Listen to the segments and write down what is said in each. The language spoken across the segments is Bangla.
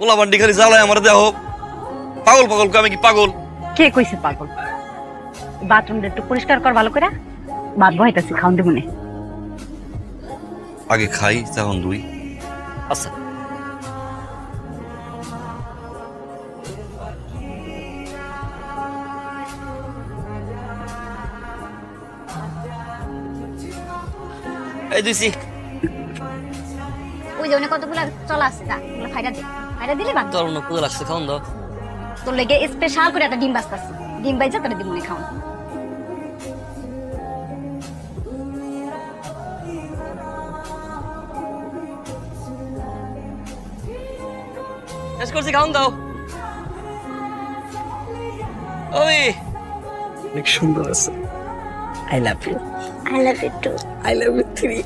পোলা বান্ডি খালি জ্বালায় আমার দেহ। পাগল পাগল আমি কি পাগল? কে কইছে পাগল? বাথরুমটা একটু পরিষ্কার কর ভালো করে। ভাত বহাইতাছি, খাওন দেব নে। আগে খাই তখন দুই। আচ্ছা এই দুইছি। ওই যে অনেক কতগুলো চলা আছে তা ওগুলো ফাইটা দে, ফাইটা দিলে বাদ। তোর অন্য পুজো লাগছে, খাওন দাও। তোর লেগে স্পেশাল করে একটা ডিম বাজতাছি, ডিম বাইজা তোরে দিমুনি খাওন। শেষ করছি, খাওন দাও। ওই অনেক সুন্দর আছে। I love you. I love you too. I love you three.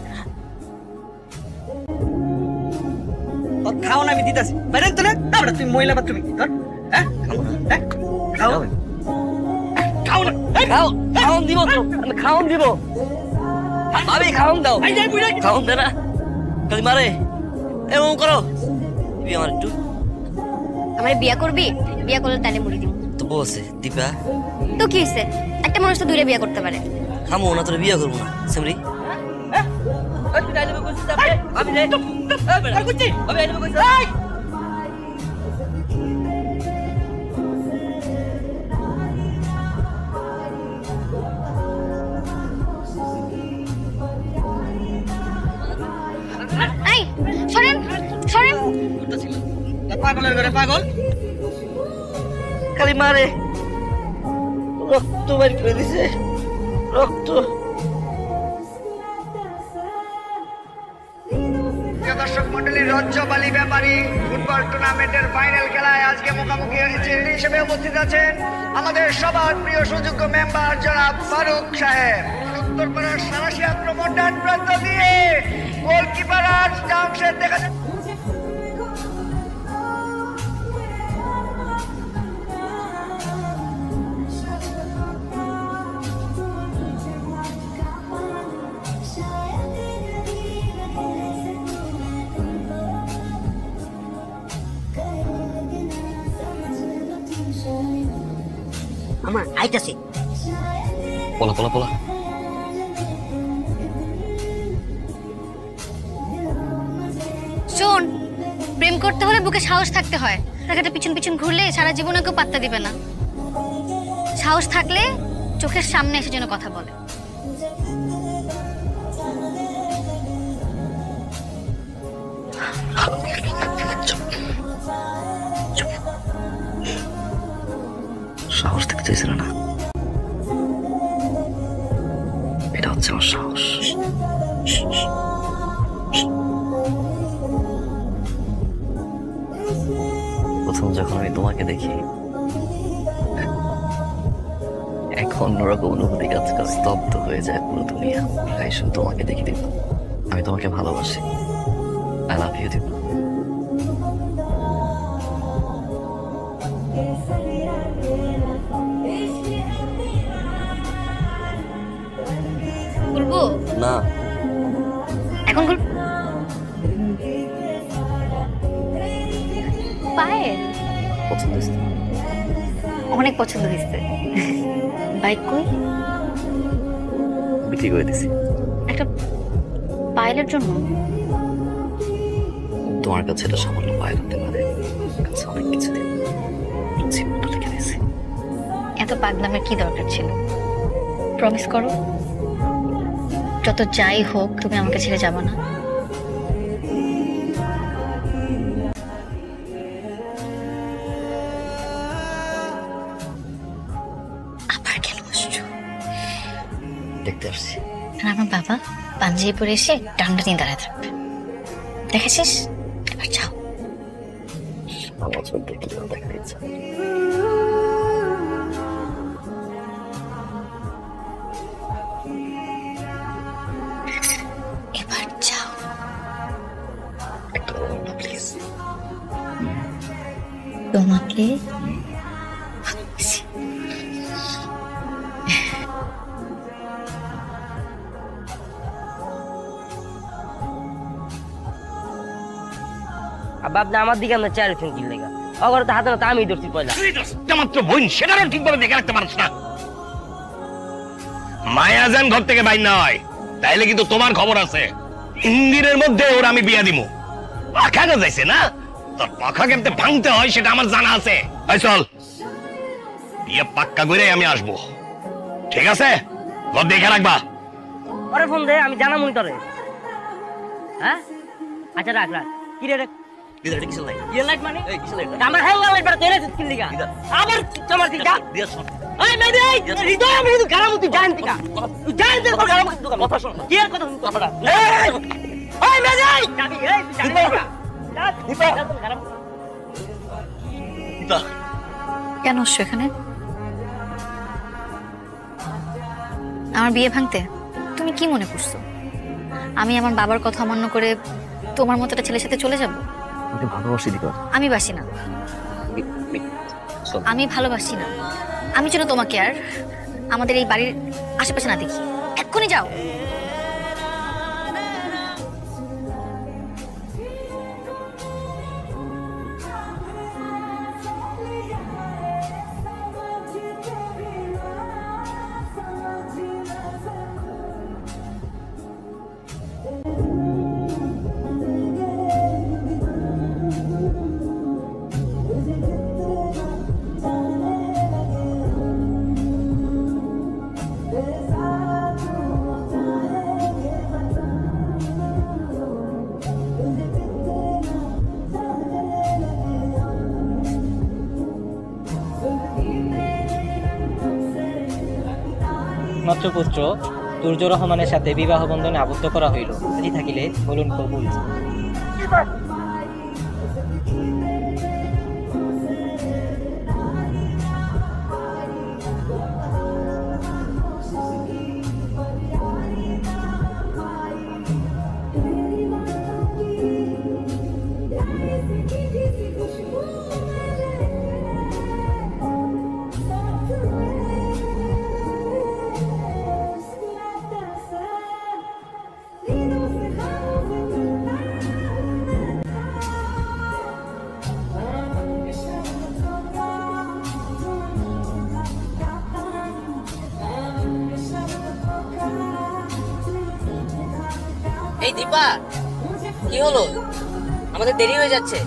খাও না, আমি দিতাছি। বাইরে তো না, তারপরে তুমি মহিলা বাথরুমে ধর। হ্যাঁ খাও, হ্যাঁ খাও, খাও না, খাও, খাওন দিব তো, আমি খাওন দিব। আমি খাওন দাও, খাওন দে না, খালি মারে এমন করো। দিবি আমার একটু? আমারে বিয়া করবি? বিয়া করলে তাহলে মুড়ি দিব। তো বসে দিবা তো কি হইছে, একটা মানুষ তো দূরে বিয়া করতে পারে। খামো না, তোর বিয়ে করবো না সেমরি। এই সরেন সরেন। পাগলের ঘরে পাগল। খালি মারে, রক্ত বের করে দিছে, রক্ত। দর্শক মন্ডলী, রজ্জবালি ব্যাপারী ফুটবল টুর্নামেন্টের ফাইনাল খেলায় আজকে মুখোমুখি হয়েছে হিসেবে উপস্থিত আছেন আমাদের সবার প্রিয় সুযোগ্য মেম্বার জনাব ফারুক সাহেব। উত্তরপাড়ার সারাশি আক্রমণ ডান প্রান্ত দিয়ে গোলকিপার আজ জামশেদ দেখা যাচ্ছে। আমার আইতাছে। পলা পলা পলা। শোন, প্রেম করতে হলে বুকে সাহস থাকতে হয়। টাকাটা পিছন পিছন ঘুরলে সারা জীবনে কেউ পাত্তা দিবে না। সাহস থাকলে চোখের সামনে এসে যেন কথা বলে। সাহস দেখতে চাইছিল না, এটা হচ্ছে আমার সাহস। প্রথম যখন আমি তোমাকে দেখি, এখন অন্যরকম অনুভূতি কাজ করে, স্তব্ধ হয়ে যায় পুরো দুনিয়া। তাই শুধু তোমাকে দেখি দিব, আমি তোমাকে ভালোবাসি। আই লাভ ইউ দিব। বলবো না, এখন বল। পায়েল পছন্দ হয়েছে। অনেক পছন্দ হয়েছে। বাইক কই? বিক্রি করে দিছি। একটা পায়েলের জন্য? তোমার কাছে এটা সামান্য পায়ে হতে পারে, আমার কাছে অনেক কিছু দিন জীবনটা লিখে দিয়েছি। এত পাগলামের কি দরকার ছিল? প্রমিস করো, যত যাই হোক তুমি আমাকে ছেড়ে যাবে না। আবার কেন বসছো? দেখতে আসছি। আর আমার বাবা পাঞ্জাবি পরে এসে ডান্ডা নিয়ে দাঁড়ায় থাকবে, দেখেছিস? এবার যাও। আমার চোখ দেখলে দেখার ইচ্ছা। এবার যাও। একটা প্লিজ। তোমাকে বাপনা আমার দিকে আমরা চার ফেঙ্কির লেগা অগর তো হাতে না আমি ধরছি পয়লা মাত্র বোন সেটারও ঠিকভাবে দেখে রাখতে পারছ না। মায়া যান ঘর থেকে বাইর না হয় তাইলে কিন্তু তোমার খবর আছে, ইন্দিরের মধ্যে ওর আমি বিয়া দিব। পাখা যাইছে না, তোর পাখা কেমতে ভাঙতে হয় সেটা আমার জানা আছে। এই চল, বিয়ে পাক্কা করে আমি আসবো, ঠিক আছে? ঘর দেখে রাখবা। পরে ফোন দে, আমি জানামুনি তোরে। হ্যাঁ আচ্ছা রাখ রাখ। কি রে এটা কিসের লাইট? ইয়ে লাইট মানে এই কিসের লাইট? আমার হ্যাঙ্গা লাইট বের তেলে স্কিল লিগা আবার চমার দিগা দিয়া শোন। এই মেদে হৃদয় আমি কিন্তু গারাম তুই জান দিগা তুই জান দে তোর গারাম তুই কথা শোন কি এর কথা শুনতে পারা এই মেদে যাবি এই তুই জান দিগা দীপা গারাম দীপা কেন আসছো এখানে? আমার বিয়ে ভাঙতে তুমি কি মনে করছো? আমি আমার বাবার কথা অমান্য করে তোমার মতো একটা ছেলের সাথে চলে যাব? আমি ভালোবাসি দীপা। আমি বাসি না, শোন, আমি ভালোবাসি না। আমি যেন তোমাকে আর আমাদের এই বাড়ির আশেপাশে না দেখি। এক্ষুনি যাও। মাত্র পুত্র দুর্য রহমানের সাথে বিবাহ বন্ধনে আবদ্ধ করা হইল। রাজি থাকিলে বলুন কবুল। এই দীপা কি হলো? আমাদের দেরি হয়ে যাচ্ছে।